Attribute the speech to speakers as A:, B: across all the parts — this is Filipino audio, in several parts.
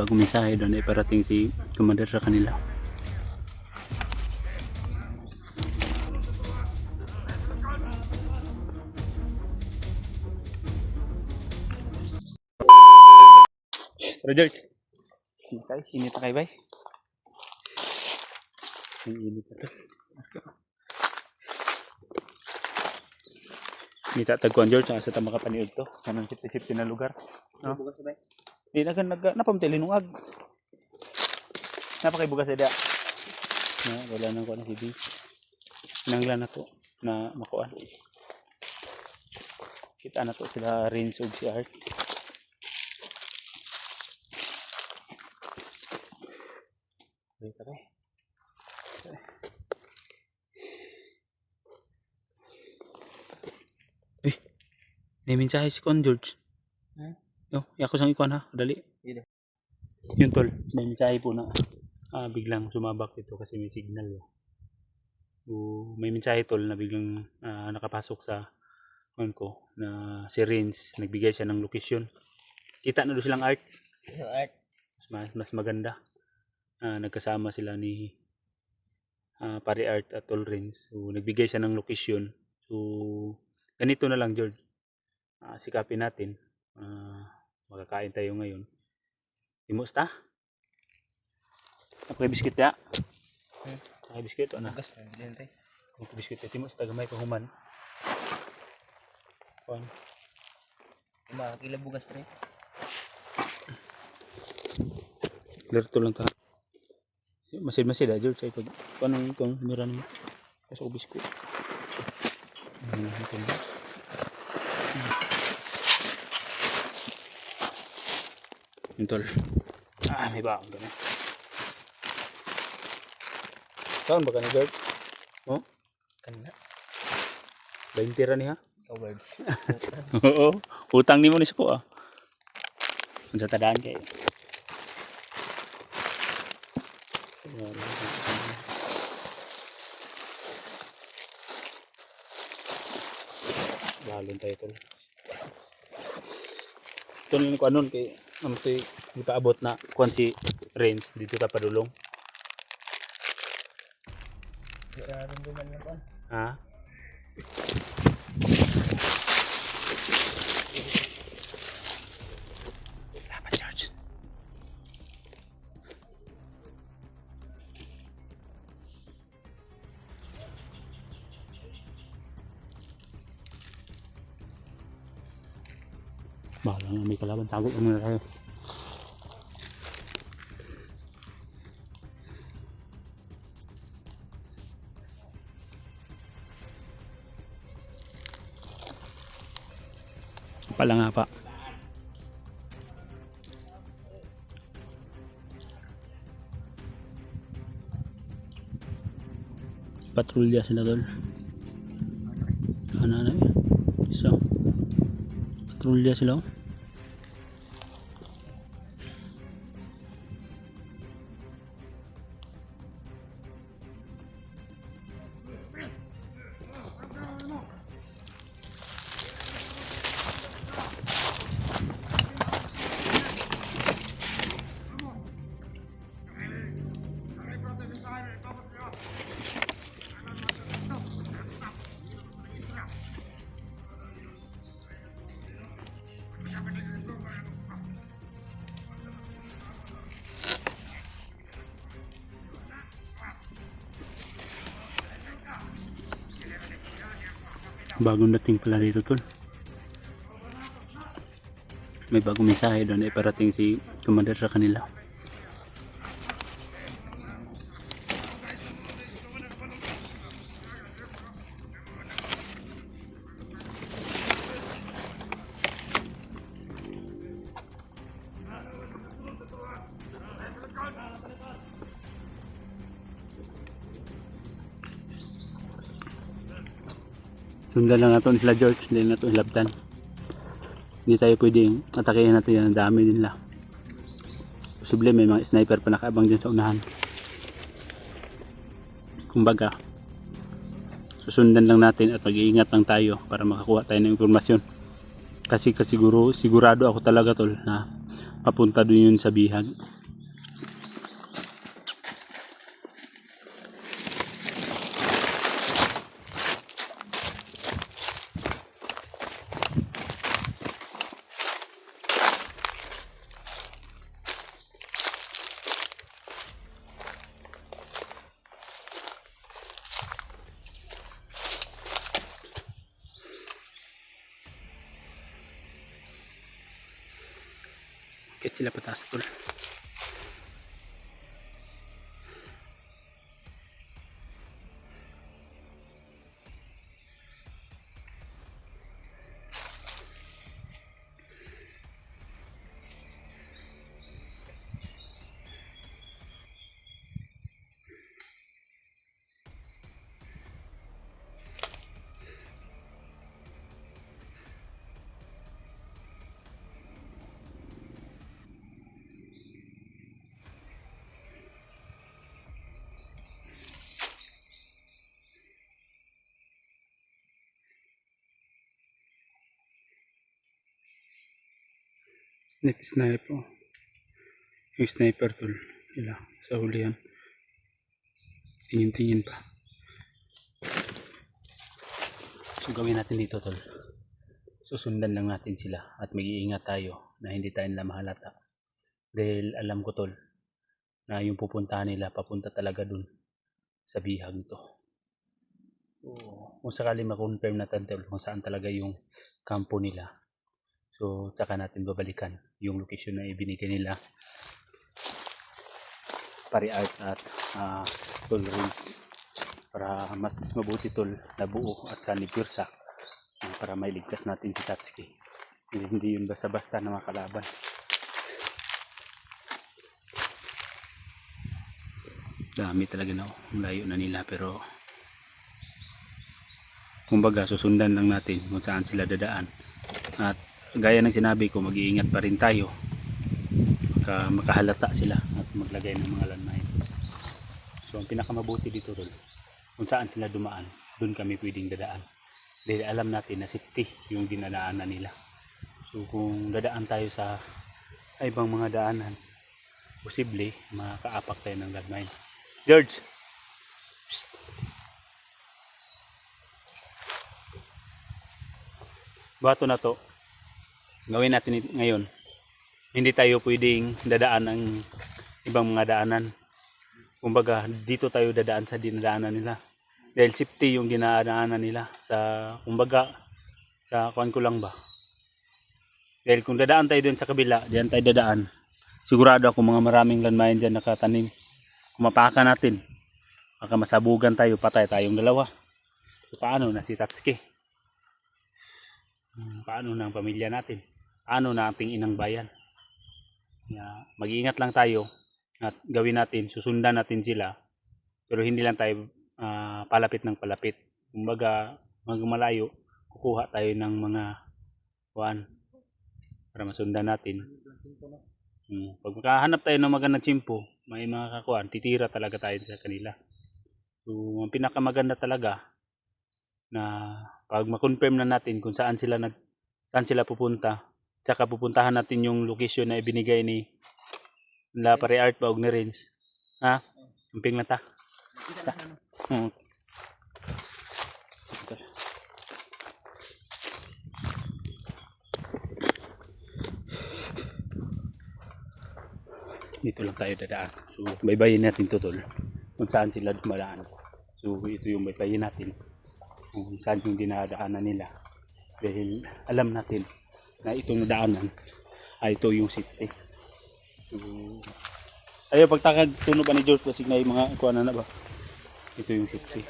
A: bagong mensahe doon ay parating si commander sa kanila. Roger, init na kayo ba? Ang init na to. Nita tagkuan George sa tama ka paniud to kanang sipti-sipti na lugar, no? Di na kan napamtili nung ag. Napakay bugas ada. Na wala nang kuan si D. Nanglan na to na makuan. Kita na to sila Renz ug si Art. Okay, tara. May mensahe si Con George. Yo, ako sang ikuan ha, dali. Yun tol, may mensahe po na biglang sumabak ito kasi may signal. May mensahe tol na biglang nakapasok sa phone ko na si Renz, nagbigay siya ng location. Kita na doon silang Art. Mas maganda. Nagkasama sila ni Pare Art at Tol Renz. So, nagbigay siya ng location. So, ganito na lang George. Sikapin natin. Makakain tayo ngayon. Imusta? Napaka-biskit ya? Napaka-biskit? Ano? Napaka-biskit ya. Timusta gamay pahuman. Kuan.
B: Makakila bugas rin.
A: Lerto lang ta. Masid-masid George. Ay pag paano kung meron mo? Kasi ko biskit. Tol. May baon ka na. Saan ba ka na, George? Oh?
B: Kana.
A: 20 ra niya?
B: Awards.
A: Oo. Utang ni mo ni Suko Kung sa tadaan kayo. Balon tayo tol. Ito na ko anon kay amoy ipaabot na kuan si Renz dito ta padulong.
B: Nararamdaman na ko.
A: Ha? Laban George. Bahala na may kalaban, tago muna tayo. Pala nga pa. Patrolya sila tol. Ano na so patrolya sila. Bagong dating pala dito tol. May bagong mensahe doon ay parating si commander sa kanila. Sundan lang natin sila George, hindi natin hilabtan. Hindi tayo pwedeng atakihin natin yan, ang dami nila. Posible may mga sniper pa nakaabang dyan sa unahan. Kumbaga, susundan lang natin at mag-iingat lang tayo para makakuha tayo ng impormasyon. Kasi sigurado ako talaga tol na Papunta dun yun sa bihag. Bakit sila pataas tol? Sniper. Yung sniper tol. Nila sa hulihan. Tingin-tingin pa. So gawin natin dito tol. Susundan lang natin sila at mag-iingat tayo na hindi tayo nila mahalata. Dahil alam ko tol na yung pupuntahan nila papunta talaga dun sa bihag to. So, kung sakali ma-confirm natin tol kung saan talaga yung kampo nila. So tsaka natin babalikan yung location na ibinigay nila Pare Art at Tol Reels para mas mabuti tol na buo at kanipirsa para mailigtas natin si Tatsuki. Hindi yun basta-basta na makalaban. Dami talaga na layo na nila pero kumbaga susundan lang natin kung saan sila dadaan at gaya ng sinabi ko mag-iingat pa rin tayo makahalata sila at maglagay ng mga landmine. So ang pinakamabuti dito tol kung saan sila dumaan doon kami pwedeng dadaan dahil alam natin na safety yung dinadaanan nila. So kung dadaan tayo sa ibang mga daanan posible makaapak tayo ng landmine. George! Psst. Bato na to gawin natin ngayon. Hindi tayo pwedeng dadaan ng ibang mga daanan. Kumbaga dito tayo dadaan sa dinadaanan nila dahil safety yung dinadaanan nila sa kumbaga sa kuan ko lang ba dahil kung dadaan tayo dun sa kabila diyan tayo dadaan sigurado ako mga maraming landmine dyan nakatanim. Kumapakan natin baka masabugan tayo patay tayong dalawa. So, paano na si Tatsuki? Paano na ang pamilya natin? Paano na ating inang bayan? Mag-iingat lang tayo at gawin natin, susundan natin sila pero hindi lang tayo palapit ng palapit. Kumbaga magmalayo kukuha tayo ng mga kuan para masundan natin. Pag makahanap tayo ng magandang tsimpo may mga kakuan titira talaga tayo sa kanila. So ang pinakamaganda talaga na pag ma-confirm na natin kung saan sila pupunta tsaka pupuntahan natin yung location na ibinigay ni Pare Art pa og ni Renz. Camping na ta. Dito lang tayo dadaan. So baybayin natin to tol kung saan sila dumadaan. So ito yung baybayin natin kung saan yung dinadaanan nila dahil alam natin na itong nadaanan ay ito yung safety. So ayo pagtakag tuno ba ni George basig na yung mga kuan na ba ito yung safety.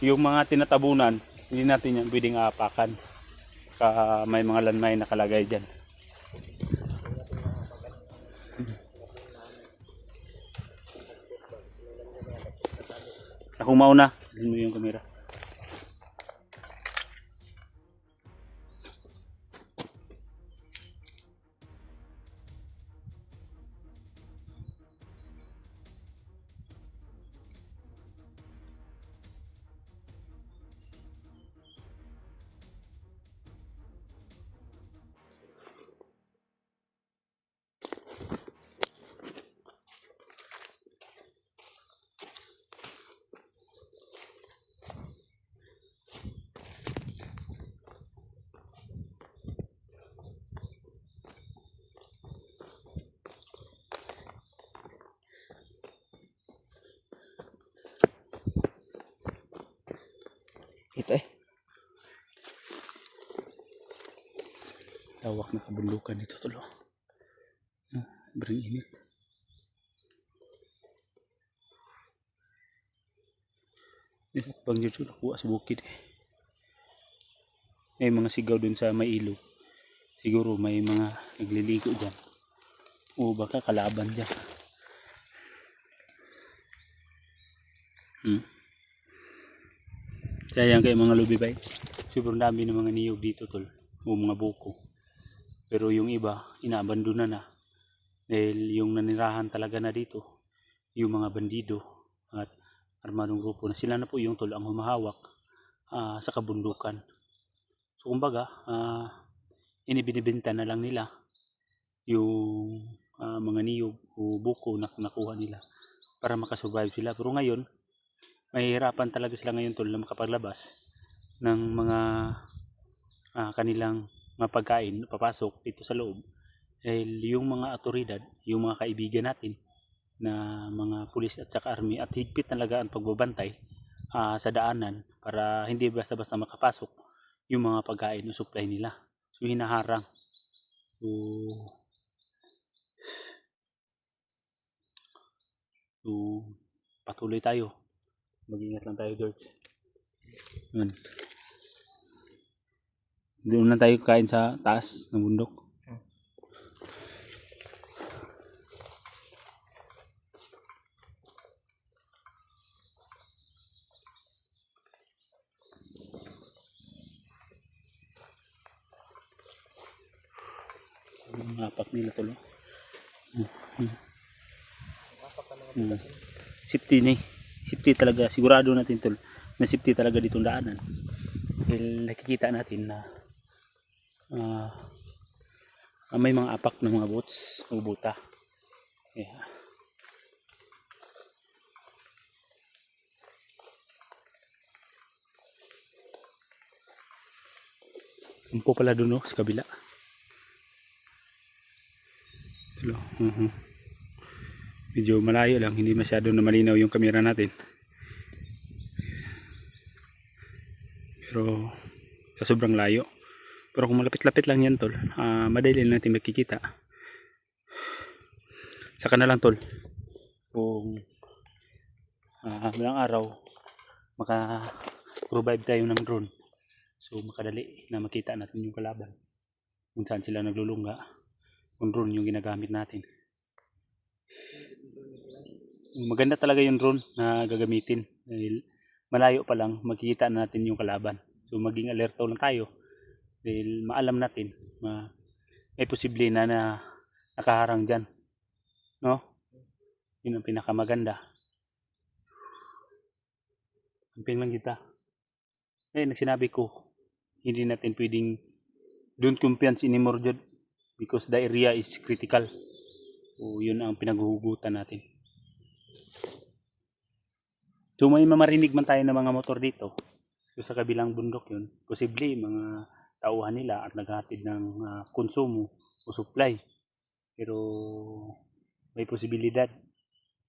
A: Yung mga tinatabunan hindi natin yan pwedeng aapakan may mga landmine nakalagay dyan. Ako mauna, din mo yung kamera.
B: Ito eh.
A: Lawak na kabundukan dito tol. Sobrang init. Bang Jojo nakuha sa bukid eh. May mga sigaw dun sa may ilog. Siguro may mga nagliligo dyan. O baka kalaban dyan. Sayang kayo mga lubibay. Sobrang dami ng mga niyog dito tol. O mga buko. Pero yung iba, inaabandona na. Dahil yung nanirahan talaga na dito, yung mga bandido at armadong grupo na sila na po yung tol ang humahawak sa kabundukan. So kumbaga, inibinibenta na lang nila yung mga niyog o buko na nakuha nila para makasurvive sila. Pero ngayon, mahihirapan talaga sila ngayon tol na makapaglabas ng mga kanilang mga pagkain papasok dito sa loob. Dahil yung mga otoridad, yung mga kaibigan natin na mga pulis at saka army at higpit talaga ang pagbabantay sa daanan para hindi basta-basta makapasok yung mga pagkain o supply nila. So hinaharang. So patuloy tayo. Mag-ingat lang tayo, George. Yun. Doon lang tayo kain sa taas ng bundok. Ang apak nila tulo. Safety ni. Safety talaga. Sigurado natin tol na safety talaga ditong daanan. Dahil nakikita natin na may mga apak ng mga boats o buta. Yeah. Umpo pala doon sa kabila. Hello. Medyo malayo lang, hindi masyado na malinaw yung camera natin. Pero sa sobrang layo. Pero kung malapit-lapit lang yan tol, madali lang natin makikita. Saka na lang tol, kung ilang araw maka-revive tayo ng drone. So makadali na makita natin yung kalaban. Kung saan sila naglulungga. Kung drone yung ginagamit natin. Maganda talaga yung drone na gagamitin. Dahil malayo pa lang makikita natin yung kalaban. So maging alerto lang tayo. Dahil maalam natin may posible na nakaharang dyan. No? Yun ang pinakamaganda. Camping lang kita. Nagsinabi ko, hindi natin pwedeng don't confiance anymore dyan. Because the area is critical. So yun ang pinaghuhugutan natin. So may mamarinig man tayo ng mga motor dito. So sa kabilang bundok yun, posible mga tauhan nila at naghahatid ng konsumo o supply. Pero may posibilidad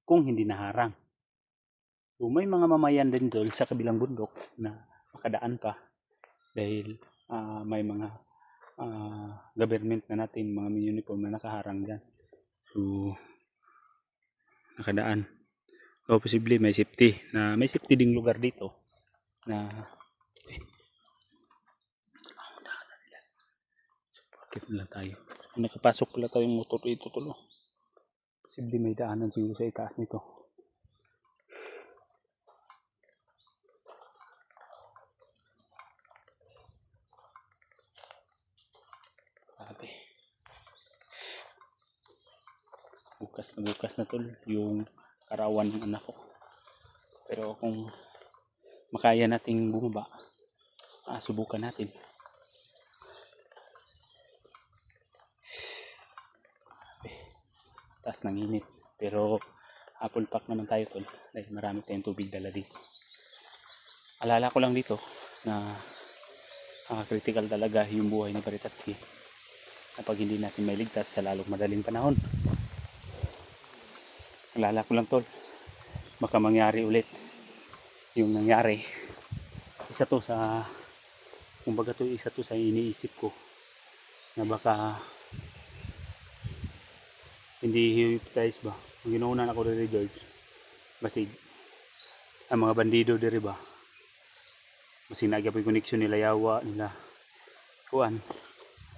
A: kung hindi naharang. So may mga mamayan din doon sa kabilang bundok na makadaan pa dahil may mga government na natin, mga uniform na nakaharang dyan. So nakadaan. O posible may safety ding lugar dito na support na lang tayo. Nakapasok pala tayong motor dito tulo. Posible may daanan siguro sa itaas nito. Grabe. Bukas na tol yung karawan ng anak ko. Pero kung makaya nating bumaba, subukan natin. Taas ng init. Pero apple pack naman tayo tol dahil marami tayong tubig dala dito. Alala ko lang dito na critical talaga yung buhay ni Baritatski kapag hindi natin mailigtas sa lalong madaling panahon. Alala ko lang tol, baka mangyari ulit yung nangyari isa to sa, kumbaga to, isa to sa iniisip ko na baka hindi hypnotize ba. Ang ginuunan ako rin George, basig ang mga bandido diri ba, basig nagyapoy connection nila yawa nila kuan,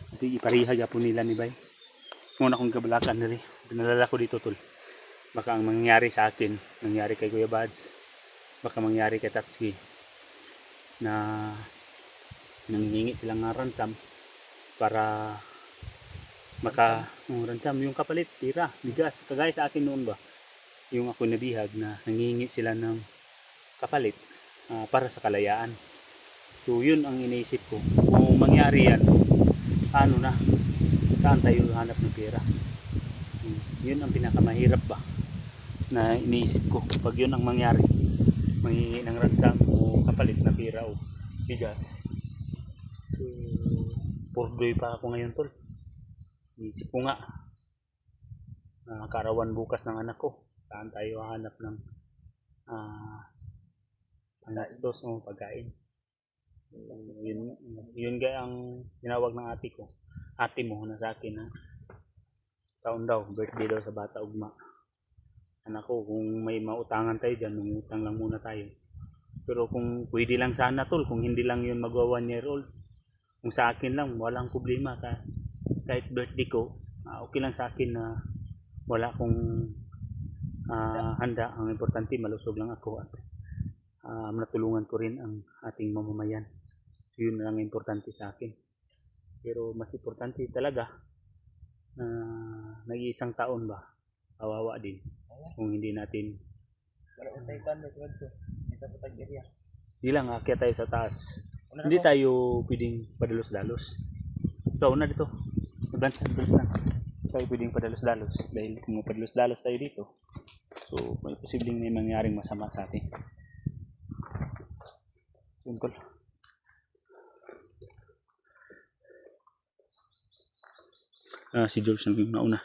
A: basig ipariha gyapon nila ni bay. Muna akong kabalakan diri, pinalala ko dito tol, baka ang mangyari sa akin nangyari kay Kuya Bads, baka mangyari kay Tatsuki na nanghingi silang nga ransom para ransom yung kapalit tira bigas, kagaya sa akin noon ba, yung ako nabihag na nanghingi sila ng kapalit para sa kalayaan. So yun ang iniisip ko, kung mangyari yan, ano na, saan tayo hanap ng pera? Yun ang pinakamahirap ba na iniisip ko pag yun ang mangyari, manghingi ng ransom o kapalit na pera o bigas. So purdoy pa ako ngayon tol, iniisip ko nga karawan bukas ng anak ko, saan tayo hanap ng pangastos o pagkain. Yun gaya ang tinawag ng ate mo na sa akin na taon daw, birthday daw sa bata ugma. Anak ko, kung may mautangan tayo dyan, mangutang lang muna tayo. Pero kung pwede lang sana tol, kung hindi lang yun magwa 1 year old, kung sa akin lang, walang problema kahit birthday ko, okay lang sa akin na wala akong handa. Ang importante malusog lang ako at natulungan ko rin ang ating mamamayan. Yun lang importante sa akin. Pero mas importante talaga na nag-iisang taon ba, kawawa din kung hindi natin hindi lang akyat tayo sa taas, hindi tayo pwedeng padalos-dalos. Ikaw na dito, advance lang tayo pwedeng padalos-dalos, dahil kung padalos-dalos tayo dito, so may posibleng may mangyaring masama sa atin. Simple. Si George na nauna.